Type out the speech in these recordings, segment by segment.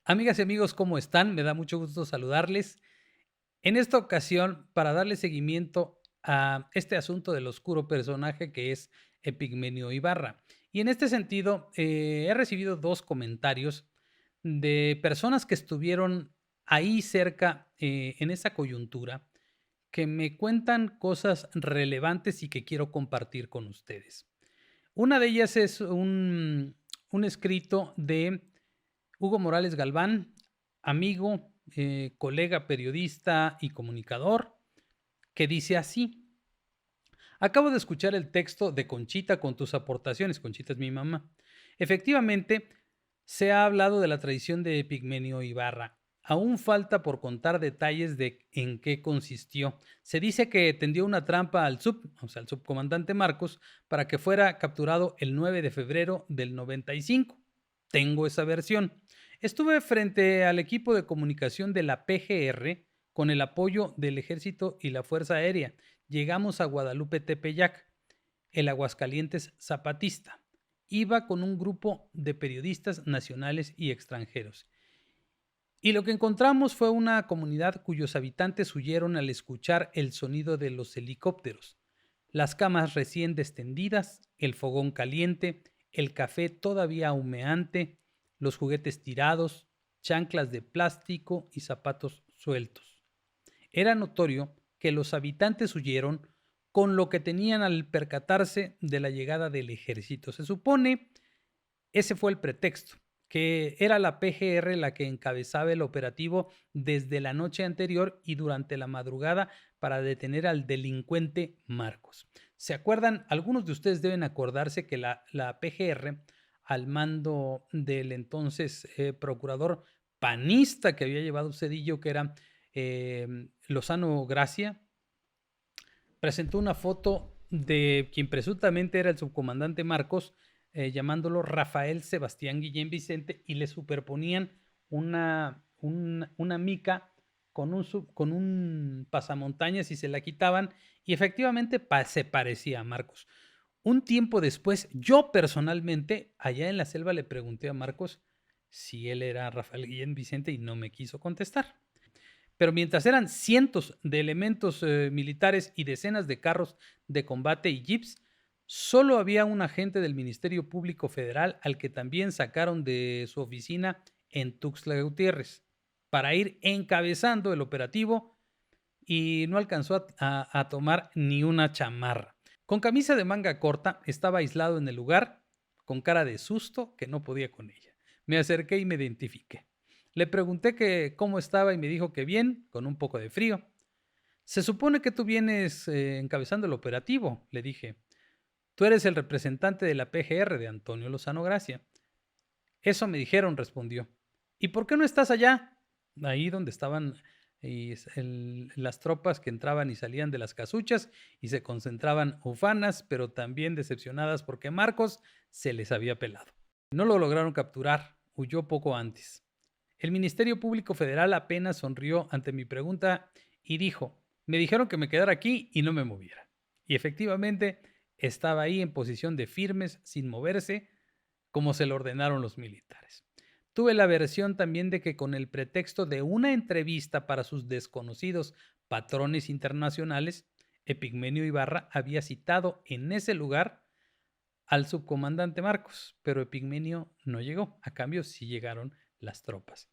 Amigas y amigos, ¿cómo están? Me da mucho gusto saludarles. En esta ocasión, para darle seguimiento a este asunto del oscuro personaje que es Epigmenio Ibarra. Y en este sentido, he recibido dos comentarios de personas que estuvieron ahí cerca en esa coyuntura, que me cuentan cosas relevantes y que quiero compartir con ustedes. Una de ellas es un escrito de Hugo Morales Galván, amigo, colega periodista y comunicador, que dice así: acabo de escuchar el texto de Conchita con tus aportaciones. Conchita es mi mamá. Efectivamente, se ha hablado de la traición de Epigmenio Ibarra. Aún falta por contar detalles de en qué consistió. Se dice que tendió una trampa o sea, al subcomandante Marcos, para que fuera capturado el 9 de febrero del 95. Tengo esa versión. Estuve frente al equipo de comunicación de la PGR con el apoyo del Ejército y la Fuerza Aérea. Llegamos a Guadalupe Tepeyac, el Aguascalientes zapatista. Iba con un grupo de periodistas nacionales y extranjeros. Y lo que encontramos fue una comunidad cuyos habitantes huyeron al escuchar el sonido de los helicópteros, las camas recién descendidas, el fogón caliente, el café todavía humeante, los juguetes tirados, chanclas de plástico y zapatos sueltos. Era notorio que los habitantes huyeron con lo que tenían al percatarse de la llegada del ejército. Se supone ese fue el pretexto, que era la PGR la que encabezaba el operativo desde la noche anterior y durante la madrugada para detener al delincuente Marcos. ¿Se acuerdan? Algunos de ustedes deben acordarse que la PGR, al mando del entonces procurador panista que había llevado Cedillo, que era Lozano Gracia, presentó una foto de quien presuntamente era el subcomandante Marcos, llamándolo Rafael Sebastián Guillén Vicente, y le superponían una mica con un pasamontañas y se la quitaban, y efectivamente se parecía a Marcos. Un tiempo después, yo personalmente, allá en la selva, le pregunté a Marcos si él era Rafael Guillén Vicente y no me quiso contestar. Pero mientras eran cientos de elementos militares y decenas de carros de combate y jeeps, solo había un agente del Ministerio Público Federal al que también sacaron de su oficina en Tuxtla Gutiérrez para ir encabezando el operativo, y no alcanzó a tomar ni una chamarra. Con camisa de manga corta, estaba aislado en el lugar, con cara de susto que no podía con ella. Me acerqué y me identifiqué. Le pregunté que cómo estaba y me dijo que bien, con un poco de frío. Se supone que tú vienes encabezando el operativo, le dije. Tú eres el representante de la PGR de Antonio Lozano Gracia. Eso me dijeron, respondió. ¿Y por qué no estás allá? Ahí donde estaban las tropas que entraban y salían de las casuchas y se concentraban ufanas, pero también decepcionadas porque Marcos se les había pelado. No lo lograron capturar, huyó poco antes. El Ministerio Público Federal apenas sonrió ante mi pregunta y dijo: me dijeron que me quedara aquí y no me moviera. Y efectivamente estaba ahí en posición de firmes, sin moverse, como se lo ordenaron los militares. Tuve la versión también de que con el pretexto de una entrevista para sus desconocidos patrones internacionales, Epigmenio Ibarra había citado en ese lugar al subcomandante Marcos, pero Epigmenio no llegó. A cambio, sí llegaron las tropas.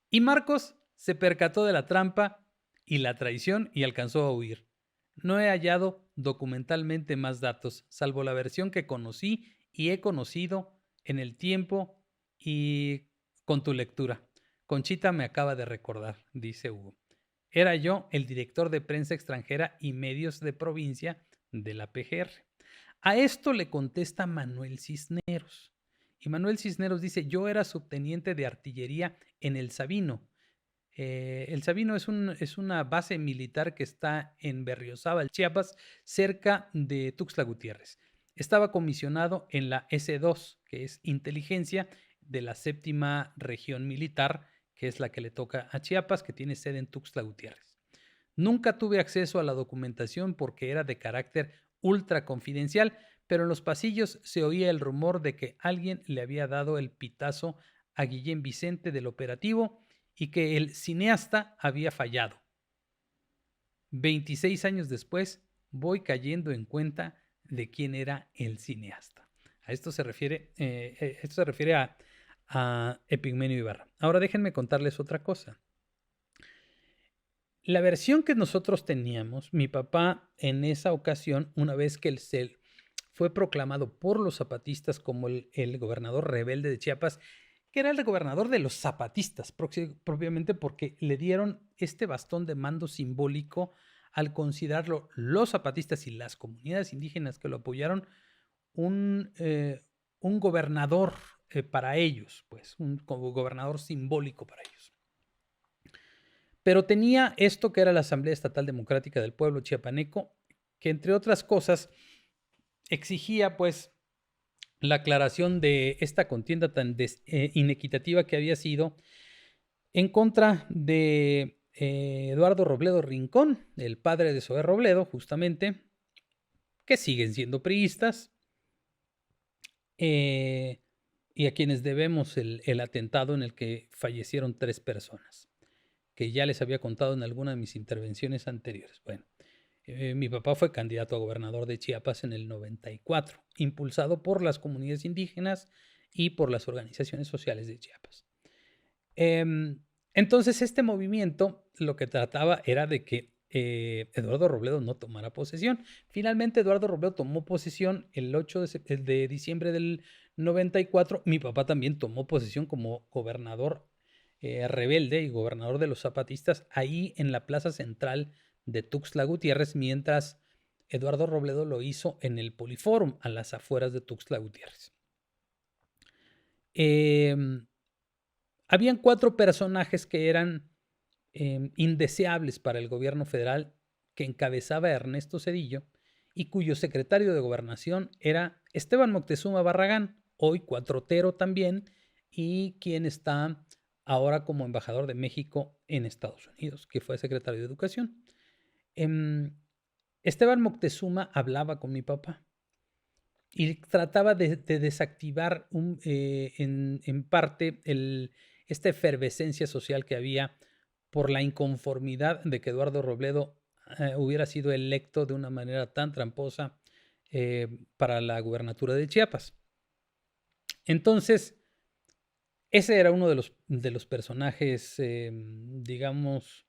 Y Marcos se percató de la trampa y la traición y alcanzó a huir. No he hallado documentalmente más datos, salvo la versión que conocí y he conocido en el tiempo y con tu lectura. Conchita me acaba de recordar, dice Hugo. Era yo el director de prensa extranjera y medios de provincia de la PGR. A esto le contesta Manuel Cisneros. Y Manuel Cisneros dice: yo era subteniente de artillería en El Sabino. El Sabino es una base militar que está en Berriozábal, Chiapas, cerca de Tuxtla Gutiérrez. Estaba comisionado en la S2, que es inteligencia de la séptima región militar, que es la que le toca a Chiapas, que tiene sede en Tuxtla Gutiérrez. Nunca tuve acceso a la documentación porque era de carácter ultra confidencial, pero en los pasillos se oía el rumor de que alguien le había dado el pitazo a Guillén Vicente del operativo y que el cineasta había fallado. 26 años después, voy cayendo en cuenta de quién era el cineasta. Esto se refiere a Epigmenio Ibarra. Ahora déjenme contarles otra cosa. La versión que nosotros teníamos, mi papá en esa ocasión, una vez que el CEL fue proclamado por los zapatistas como el gobernador rebelde de Chiapas, que era el gobernador de los zapatistas, propiamente porque le dieron este bastón de mando simbólico al considerarlo los zapatistas y las comunidades indígenas que lo apoyaron un gobernador para ellos, pues un gobernador simbólico para ellos. Pero tenía esto que era la Asamblea Estatal Democrática del Pueblo Chiapaneco, que entre otras cosas exigía pues la aclaración de esta contienda tan inequitativa que había sido en contra de Eduardo Robledo Rincón, el padre de Zoé Robledo, justamente, que siguen siendo priistas, y a quienes debemos el atentado en el que fallecieron 3 personas, que ya les había contado en alguna de mis intervenciones anteriores. Bueno, mi papá fue candidato a gobernador de Chiapas en el 94, impulsado por las comunidades indígenas y por las organizaciones sociales de Chiapas. Entonces, este movimiento lo que trataba era de que Eduardo Robledo no tomara posesión. Finalmente, Eduardo Robledo tomó posesión el 8 de diciembre del 94. Mi papá también tomó posesión como gobernador rebelde y gobernador de los zapatistas ahí en la plaza central de Tuxtla Gutiérrez, mientras Eduardo Robledo lo hizo en el Poliforum, a las afueras de Tuxtla Gutiérrez. Habían 4 personajes que eran indeseables para el gobierno federal, que encabezaba Ernesto Zedillo y cuyo secretario de Gobernación era Esteban Moctezuma Barragán, hoy cuatrotero también, y quien está ahora como embajador de México en Estados Unidos, que fue secretario de Educación. Esteban Moctezuma hablaba con mi papá y trataba de desactivar en parte esta efervescencia social que había por la inconformidad de que Eduardo Robledo hubiera sido electo de una manera tan tramposa para la gubernatura de Chiapas. Entonces, ese era uno de los personajes, digamos,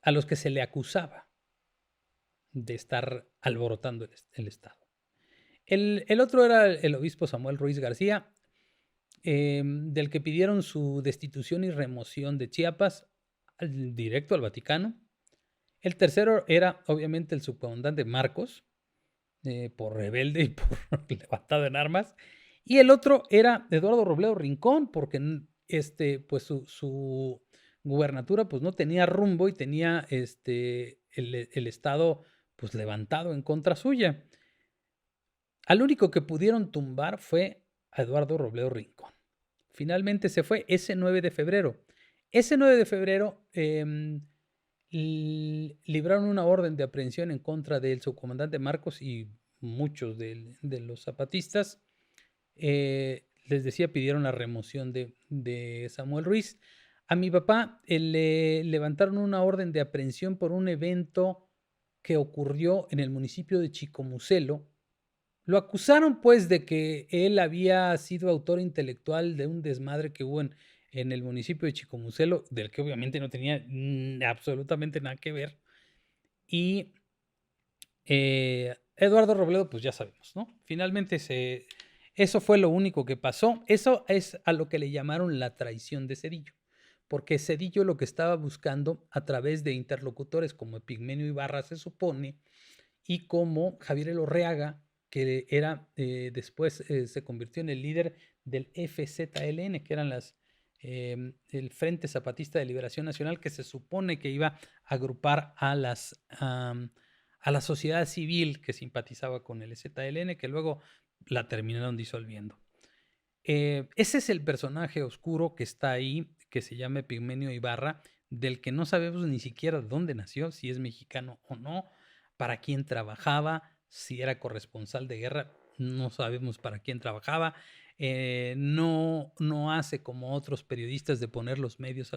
a los que se le acusaba de estar alborotando el Estado. El otro era el obispo Samuel Ruiz García, del que pidieron su destitución y remoción de Chiapas directo al Vaticano. El tercero era obviamente el subcomandante Marcos, por rebelde y por levantado en armas. Y el otro era Eduardo Robledo Rincón, porque pues su gubernatura pues no tenía rumbo y tenía el Estado pues levantado en contra suya. Al único que pudieron tumbar fue a Eduardo Robledo Rincón. Finalmente se fue ese 9 de febrero. Ese 9 de febrero libraron una orden de aprehensión en contra del subcomandante Marcos y muchos de los zapatistas. Les decía, pidieron la remoción de Samuel Ruiz. A mi papá le levantaron una orden de aprehensión por un evento que ocurrió en el municipio de Chicomucelo. Lo acusaron pues de que él había sido autor intelectual de un desmadre que hubo en el municipio de Chicomucelo, del que obviamente no tenía absolutamente nada que ver. Y Eduardo Robledo, pues ya sabemos, ¿no? Finalmente eso fue lo único que pasó. Eso es a lo que le llamaron la traición de Zedillo, porque Zedillo lo que estaba buscando a través de interlocutores como Epigmenio Ibarra, se supone, y como Javier Elorreaga, que era después se convirtió en el líder del FZLN, que eran el Frente Zapatista de Liberación Nacional, que se supone que iba a agrupar a la sociedad civil que simpatizaba con el ZLN, que luego la terminaron disolviendo. Ese es el personaje oscuro que está ahí, que se llama Epigmenio Ibarra, del que no sabemos ni siquiera dónde nació, si es mexicano o no, para quién trabajaba, si era corresponsal de guerra, no sabemos para quién trabajaba. no hace como otros periodistas de poner los medios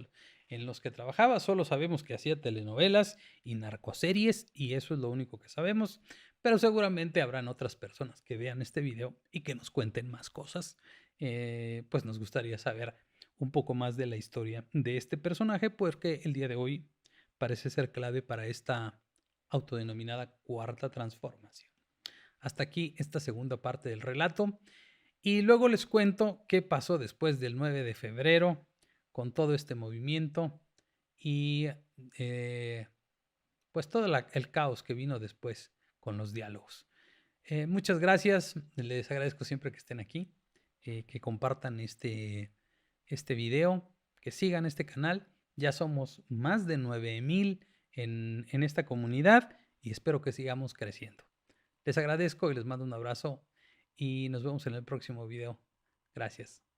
en los que trabajaba, solo sabemos que hacía telenovelas y narcoseries y eso es lo único que sabemos, pero seguramente habrán otras personas que vean este video y que nos cuenten más cosas. Pues nos gustaría saber un poco más de la historia de este personaje, porque el día de hoy parece ser clave para esta autodenominada cuarta transformación. Hasta aquí esta segunda parte del relato y luego les cuento qué pasó después del 9 de febrero con todo este movimiento y pues todo el caos que vino después con los diálogos. Muchas gracias, les agradezco siempre que estén aquí, que compartan este video, que sigan este canal. Ya somos más de 9000 en esta comunidad y espero que sigamos creciendo. Les agradezco y les mando un abrazo y nos vemos en el próximo video. Gracias.